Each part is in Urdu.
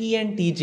ENTJ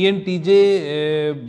ENTJ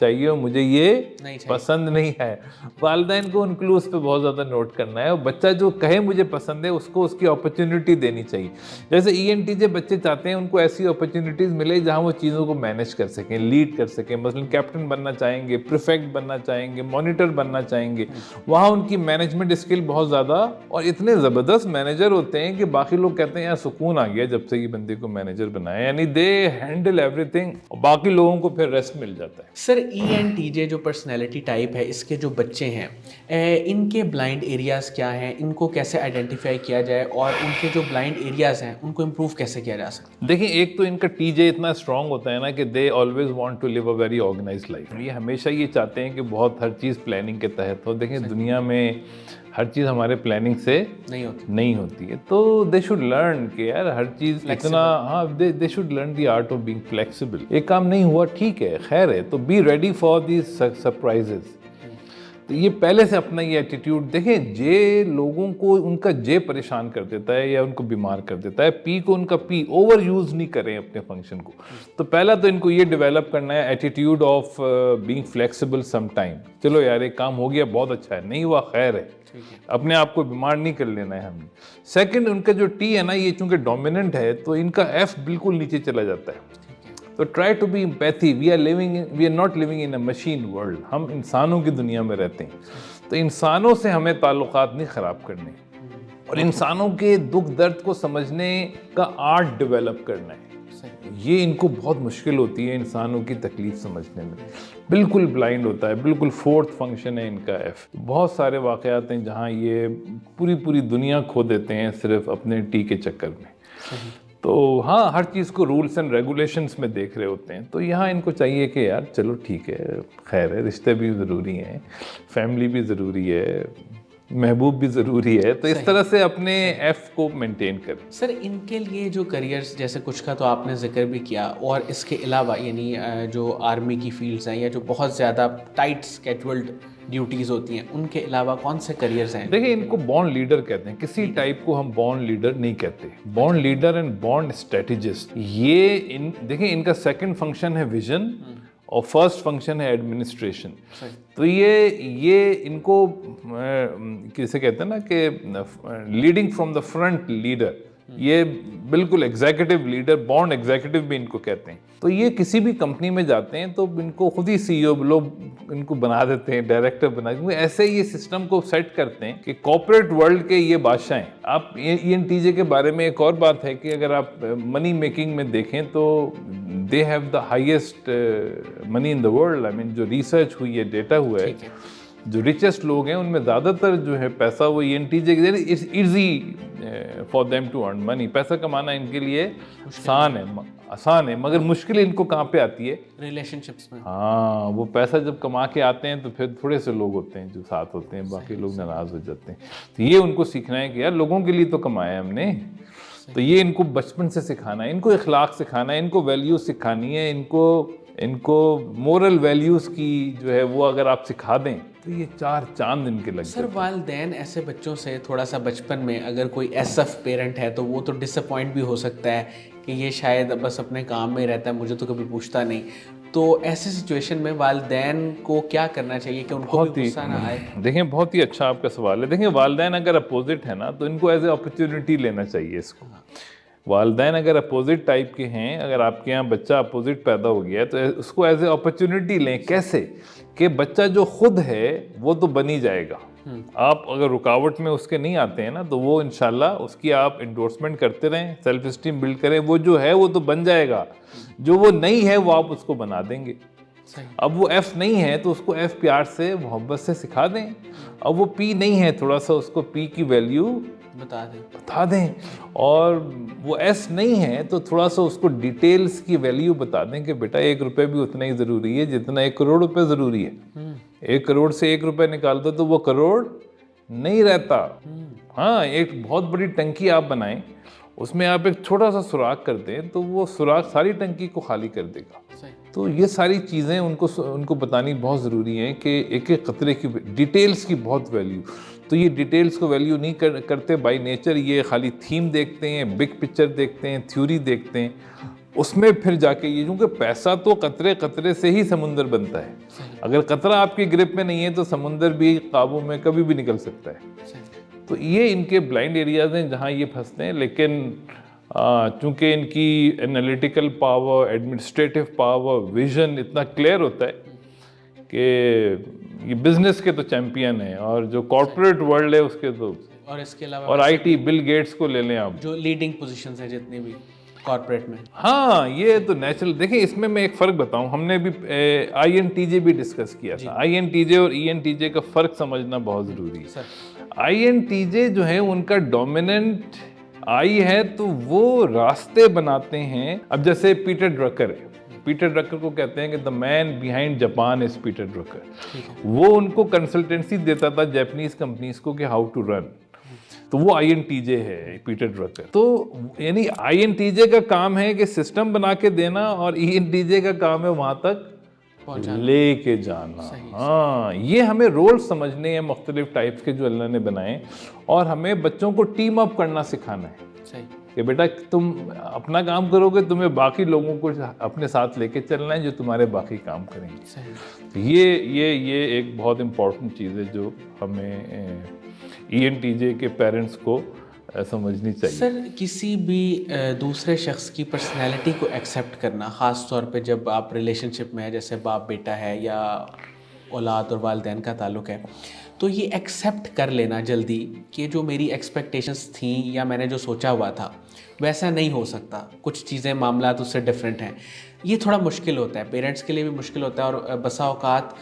چاہیے اور مجھے یہ پسند نہیں ہے. والدین کو ان کلوز پہ بہت زیادہ نوٹ کرنا ہے, اور بچہ جو کہے مجھے پسند ہے اس کو اس کی اپرچونٹی دینی چاہیے. جیسے ENTJ بچے چاہتے ہیں ان کو ایسی اپرچونٹیز ملے جہاں وہ چیزوں کو مینیج کر سکیں, لیڈ کر سکیں. مثلا کیپٹن بننا چاہیں گے, پریفیکٹ بننا چاہیں گے, مانیٹر بننا چاہیں گے, وہاں ان کی مینجمنٹ اسکل بہت زیادہ, اور اتنے زبردست مینیجر ہوتے ہیں کہ باقی لوگ کہتے ہیں یار سکون آ گیا جب سے یہ بندے کو مینیجر بنایا. یعنی دے ہینڈل ایوری تھنگ, باقی لوگوں کو پھر ریسٹ مل جاتا ہے. سر ENTJ جو پرسنالٹی ٹائپ ہے, اس کے جو بچے ہیں ان کے بلائنڈ ایریاز کیا ہیں, ان کو کیسے آئیڈینٹیفائی کیا جائے, اور ان کے جو بلائنڈ ایریاز ہیں ان کو امپروو کیسے کیا جا سکتا ہے؟ دیکھیں ایک تو ان کا TJ اتنا اسٹرانگ ہوتا ہے نا کہ they always want to live a very organised life. یہ ہمیشہ یہ چاہتے ہیں کہ بہت ہر چیز پلاننگ کے تحت ہو. دیکھیں دنیا میں ہر چیز ہمارے پلاننگ سے نہیں ہوتی ہے, تو دے شوڈ لرن کہ یار ہر چیز اتنا, ہاں they should learn the art of being flexible. ایک کام نہیں ہوا ٹھیک ہے, خیر ہے, تو be ready for these surprises. تو یہ پہلے سے اپنا یہ ایٹیٹیوڈ دیکھیں. جے لوگوں کو ان کا جے پریشان کر دیتا ہے یا ان کو بیمار کر دیتا ہے, پی کو ان کا پی اوور یوز نہیں کریں اپنے فنکشن کو. تو پہلا تو ان کو یہ ڈیولپ کرنا ہے attitude of being flexible some time. چلو یار ایک کام ہو گیا بہت اچھا ہے, نہیں ہوا خیر ہے, اپنے آپ کو بیمار نہیں کر لینا ہے ہم نے. سیکنڈ, ان کا جو ٹی ہے نا, یہ چونکہ ڈومیننٹ ہے تو ان کا ایف بالکل نیچے چلا جاتا ہے. تو try to be empathy. We are not living in a machine world. ہم انسانوں کی دنیا میں رہتے ہیں, تو انسانوں سے ہمیں تعلقات نہیں خراب کرنے, اور انسانوں کے دکھ درد کو سمجھنے کا آرٹ ڈیولپ کرنا ہے. یہ ان کو بہت مشکل ہوتی ہے انسانوں کی تکلیف سمجھنے میں. بالکل بلائنڈ ہوتا ہے, بالکل فورتھ فنکشن ہے ان کا ایف. بہت سارے واقعات ہیں جہاں یہ پوری دنیا کھو دیتے ہیں صرف اپنے ٹی کے چکر میں. تو ہاں ہر چیز کو رولز اینڈ ریگولیشنز میں دیکھ رہے ہوتے ہیں. تو یہاں ان کو چاہیے کہ یار چلو ٹھیک ہے, خیر ہے, رشتے بھی ضروری ہیں, فیملی بھی ضروری ہے, محبوب بھی ضروری ہے, تو اس طرح سے اپنے ایف کو مینٹین کریں. سر ان کے لیے جو کریئرز, جیسے کچھ کا تو آپ نے ذکر بھی کیا, اور اس کے علاوہ یعنی جو آرمی کی فیلڈز ہیں یا جو بہت زیادہ ٹائٹ اسکیجولڈ ڈیوٹیز ہوتی ہیں, ان کے علاوہ کون سے کریئرز ہیں؟ دیکھیں ان کو بورن لیڈر کہتے ہیں. کسی ٹائپ کو ہم بورن لیڈر نہیں کہتے. Born leader and born strategist. یہ دیکھیں ان کا سیکنڈ فنکشن ہے ویژن, اور فرسٹ فنکشن ہے ایڈمنسٹریشن. تو یہ ان کو کیسے کہتے ہیں نا کہ leading from the front leader. یہ بالکل ایگزیکٹو لیڈر, بورن ایگزیکٹو بھی ان کو کہتے ہیں. تو یہ کسی بھی کمپنی میں جاتے ہیں تو ان کو خود ہی CEO لوگ ان کو بنا دیتے ہیں, ڈائریکٹر بنا دیتے ہیں. ایسے یہ سسٹم کو سیٹ کرتے ہیں کہ کارپوریٹ ورلڈ کے یہ بادشاہ ہیں. آپ ENTJ کے بارے میں ایک اور بات ہے کہ اگر آپ منی میکنگ میں دیکھیں تو they have the highest money in the world. I mean جو ریسرچ ہوئی ہے, ڈیٹا ہوا ہے, جو ریچسٹ لوگ ہیں ان میں زیادہ تر جو ہے پیسہ وہ ENTJ کے. It's easy for them to earn money. پیسہ کمانا ان کے لیے آسان ہے, مگر مشکل ان کو کہاں پہ آتی ہے؟ ریلیشن شپس میں. ہاں, وہ پیسہ جب کما کے آتے ہیں تو پھر تھوڑے سے لوگ ہوتے ہیں جو ساتھ ہوتے ہیں, باقی لوگ ناراض ہو جاتے ہیں. تو یہ ان کو سیکھنا ہے کہ یار لوگوں کے لیے تو کمایا ہم نے. تو یہ ان کو بچپن سے سکھانا ہے, ان کو اخلاق سکھانا ہے, ان کو ویلیوز سکھانی ہے, ان کو مورل ویلیوز کی جو ہے وہ اگر آپ سکھا دیں تو یہ 4 چاند ان کے لگ جاتے ہیں. سر والدین ایسے بچوں سے تھوڑا سا بچپن میں, اگر کوئی ایسف پیرنٹ ہے تو وہ تو ڈس اپوائنٹ بھی ہو سکتا ہے کہ یہ شاید بس اپنے کام میں رہتا ہے, مجھے تو کبھی پوچھتا نہیں. تو ایسے سچویشن میں والدین کو کیا کرنا چاہیے کہ ان کو بھی غصہ نہ آئے؟ دیکھیں بہت ہی اچھا آپ کا سوال ہے. دیکھیں والدین اگر اپوزٹ ہے نا تو ان کو ایز اے اپرچونٹی لینا چاہیے اس کو. والدین اگر اپوزٹ ٹائپ کے ہیں, اگر آپ کے یہاں بچہ اپوزٹ پیدا ہو گیا ہے تو اس کو ایز اے اپرچونٹی لیں. کیسے کہ بچہ جو خود ہے وہ تو بن ہی جائے گا. آپ اگر رکاوٹ میں اس کے نہیں آتے ہیں نا تو وہ انشاءاللہ اس کی آپ انڈورسمنٹ کرتے رہیں, سیلف اسٹیم بلڈ کریں. وہ جو ہے وہ تو بن جائے گا, جو وہ نہیں ہے وہ آپ اس کو بنا دیں گے. اب وہ ایف نہیں ہے تو اس کو ایف پیار سے محبت سے سکھا دیں. اب وہ پی نہیں ہے, تھوڑا سا اس کو پی کی ویلیو بتا دیں. اور وہ ایس نہیں ہے تو تھوڑا سا اس کو ڈیٹیلز کی ویلیو بتا دیں کہ بیٹا 1 روپے بھی اتنا ہی ضروری ہے جتنا 1 کروڑ روپے ضروری ہے. 1 کروڑ سے 1 روپے نکال دو تو وہ کروڑ نہیں رہتا. ہاں, ایک بہت بڑی ٹنکی آپ بنائیں, اس میں آپ ایک چھوٹا سا سوراخ کر دیں تو وہ سوراخ ساری ٹنکی کو خالی کر دے گا. تو یہ ساری چیزیں ان کو بتانی بہت ضروری ہیں کہ ایک ایک قطرے کی ڈیٹیلز کی بہت ویلیو. تو یہ ڈیٹیلز کو ویلیو نہیں کرتے بائی نیچر, یہ خالی تھیم دیکھتے ہیں, بگ پکچر دیکھتے ہیں, تھیوری دیکھتے ہیں. اس میں پھر جا کے یہ، کیونکہ پیسہ تو قطرے قطرے سے ہی سمندر بنتا ہے. اگر قطرہ آپ کی گرپ میں نہیں ہے تو سمندر بھی قابو میں کبھی بھی نکل سکتا ہے. تو یہ ان کے بلائنڈ ایریاز ہیں جہاں یہ پھنستے ہیں. لیکن چونکہ ان کی analytical power, administrative power, vision اتنا کلیئر ہوتا ہے کہ یہ بزنس کے تو چیمپئن ہیں، اور جو کارپوریٹ ورلڈ ہے اس کے تو، اور اس کے علاوہ اور آئی ٹی بل گیٹس کو لے لیں آپ، جو لیڈنگ پوزیشنز ہیں جتنی بھی کارپوریٹ میں. ہاں یہ تو نیچرل. دیکھیں اس میں ایک فرق بتاؤں، ہم نے بھی آئی این ٹی جے بھی ڈسکس کیا تھا. آئی این ٹی جے اور ای این ٹی جے کا فرق سمجھنا بہت ضروری ہے. آئی این ٹی جے جو ہے ان کا ڈومیننٹ آئی ہے، تو وہ راستے بناتے ہیں. اب جیسے پیٹر ڈرکر ہے، پیٹر ڈرکر کو کہتے ہیں کہ the man behind Japan is Peter Drucker. وہ ان کو کنسلٹنسی دیتا تھا جیپنیز کمپنیز کو کہ ہاؤ ٹو رن. تو وہ آئی این ٹی جے ہے پیٹر ڈرکر. تو یعنی آئی این ٹی جے کا کام ہے کہ سسٹم بنا کے دینا، اور ای این ٹی جے کا کام ہے وہاں تک لے کے جانا. ہاں یہ ہمیں رول سمجھنے ہیں مختلف ٹائپس کے جو اللہ نے بنائے، اور ہمیں بچوں کو ٹیم اپ کرنا سکھانا ہے کہ بیٹا تم اپنا کام کرو گے، تمہیں باقی لوگوں کو اپنے ساتھ لے کے چلنا ہے جو تمہارے باقی کام کریں گے. یہ ایک بہت امپورٹنٹ چیز ہے جو ہمیں ای این ٹی جے کے پیرنٹس کو سمجھنی چاہیے. سر کسی بھی دوسرے شخص کی پرسنالٹی کو ایکسیپٹ کرنا، خاص طور پہ جب آپ ریلیشن شپ میں ہیں، جیسے باپ بیٹا ہے یا اولاد اور والدین کا تعلق ہے، تو یہ ایکسیپٹ کر لینا جلدی کہ جو میری ایکسپیکٹیشنس تھیں یا میں نے جو سوچا ہوا تھا ویسا نہیں ہو سکتا، کچھ چیزیں معاملات اس سے ڈفرینٹ ہیں، یہ تھوڑا مشکل ہوتا ہے. پیرنٹس کے لیے بھی مشکل ہوتا ہے، اور بسا اوقات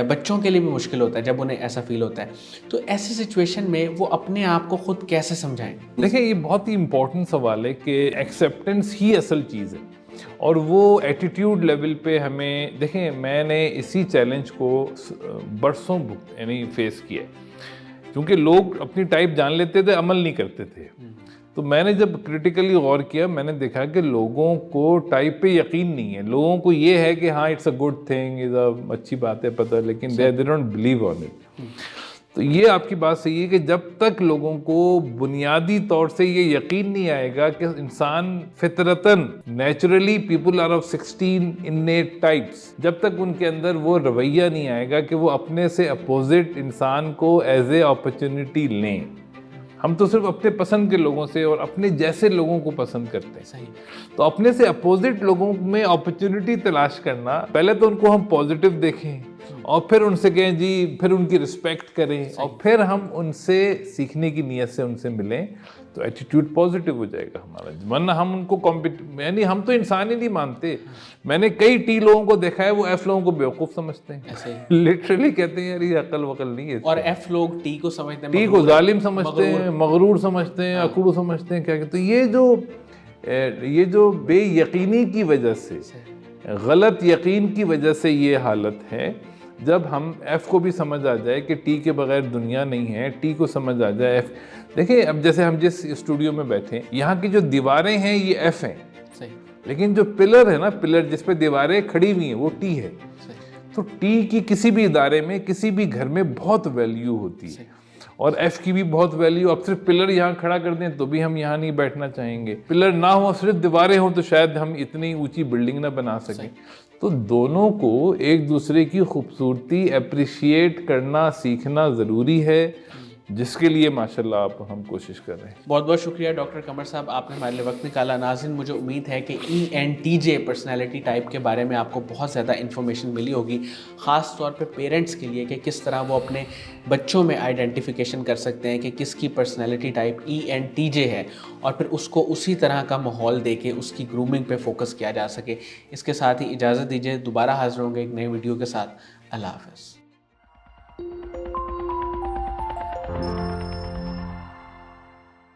بچوں کے لیے بھی مشکل ہوتا ہے جب انہیں ایسا فیل ہوتا ہے. تو ایسی سچویشن میں وہ اپنے آپ کو خود کیسے سمجھائیں؟ دیکھیں یہ بہت ہی امپورٹنٹ سوال ہے کہ ایکسیپٹنس ہی اصل چیز ہے، اور وہ ایٹیٹیوڈ لیول پہ ہمیں، دیکھیں میں نے اسی چیلنج کو برسوں یعنی فیس کیا ہے، کیونکہ لوگ اپنی ٹائپ جان لیتے تھے، عمل نہیں کرتے تھے. تو میں نے جب کریٹیکلی غور کیا، میں نے دیکھا کہ لوگوں کو ٹائپ پہ یقین نہیں ہے. لوگوں کو یہ ہے کہ ہاں اٹس اے گڈ تھنگ، اچھی بات ہے پتہ، لیکن they don't believe on it. تو یہ آپ کی بات صحیح ہے کہ جب تک لوگوں کو بنیادی طور سے یہ یقین نہیں آئے گا کہ انسان فطرتاً naturally people are of 16 innate types, جب تک ان کے اندر وہ رویہ نہیں آئے گا کہ وہ اپنے سے اپوزٹ انسان کو ایز اے اپرچونٹی لیں. ہم تو صرف اپنے پسند کے لوگوں سے اور اپنے جیسے لوگوں کو پسند کرتے ہیں. تو اپنے سے اپوزٹ لوگوں میں اپرچونٹی تلاش کرنا، پہلے تو ان کو ہم پازیٹیو دیکھیں، اور پھر ان سے کہیں جی، پھر ان کی رسپیکٹ کریں، اور پھر ہم ان سے سیکھنے کی نیت سے ان سے ملیں، تو ایٹیٹیوڈ پازیٹیو ہو جائے گا ہمارا. ورنہ ہم ان کو یعنی ہم تو انسان ہی نہیں مانتے. میں نے کئی ٹی لوگوں کو دیکھا ہے وہ ایف لوگوں کو بیوقوف سمجھتے ہیں، لٹرلی کہتے ہیں یار یہ عقل وقل نہیں ہے. اور ایف لوگ ٹی کو سمجھتے ہیں، ٹی کو ظالم سمجھتے ہیں، مغرور سمجھتے ہیں، اکڑو سمجھتے ہیں. کیا کہ تو یہ جو بے یقینی کی وجہ سے، غلط یقین کی وجہ سے یہ حالت ہے. جب ہم ایف کو بھی سمجھ آ جائے کہ ٹی کے بغیر دنیا نہیں ہے، ٹی کو سمجھ آ جائے ایف. دیکھیں اب جیسے ہم جس اسٹوڈیو میں بیٹھے ہیں، یہاں کی جو دیواریں ہیں یہ ایف ہیں، لیکن جو پلر ہے نا، پلر جس پہ دیواریں کھڑی ہوئی ہیں وہ ٹی ہے. تو ٹی کی کسی بھی ادارے میں، کسی بھی گھر میں بہت ویلیو ہوتی ہے، اور ایف کی بھی بہت ویلیو. اب صرف پلر یہاں کھڑا کر دیں تو بھی ہم یہاں نہیں بیٹھنا چاہیں گے. پلر نہ ہو، صرف دیواریں ہوں، تو شاید ہم اتنی اونچی بلڈنگ نہ بنا سکیں. تو دونوں کو ایک دوسرے کی خوبصورتی اپریشیٹ کرنا سیکھنا ضروری ہے، جس کے لیے ماشاءاللہ آپ ہم کوشش کر رہے ہیں. بہت بہت شکریہ ڈاکٹر قمر صاحب، آپ نے ہمارے لیے وقت نکالا. ناظرین مجھے امید ہے کہ ای این ٹی جے پرسنالٹی ٹائپ کے بارے میں آپ کو بہت زیادہ انفارمیشن ملی ہوگی، خاص طور پہ پیرنٹس کے لیے کہ کس طرح وہ اپنے بچوں میں آئیڈینٹیفیکیشن کر سکتے ہیں کہ کس کی پرسنالٹی ٹائپ ای این ٹی جے ہے، اور پھر اس کو اسی طرح کا ماحول دے کے اس کی گرومنگ پہ فوکس کیا جا سکے. اس کے ساتھ ہی اجازت دیجیے، دوبارہ حاضر ہوں گے ایک نئے ویڈیو کے ساتھ. اللہ حافظ.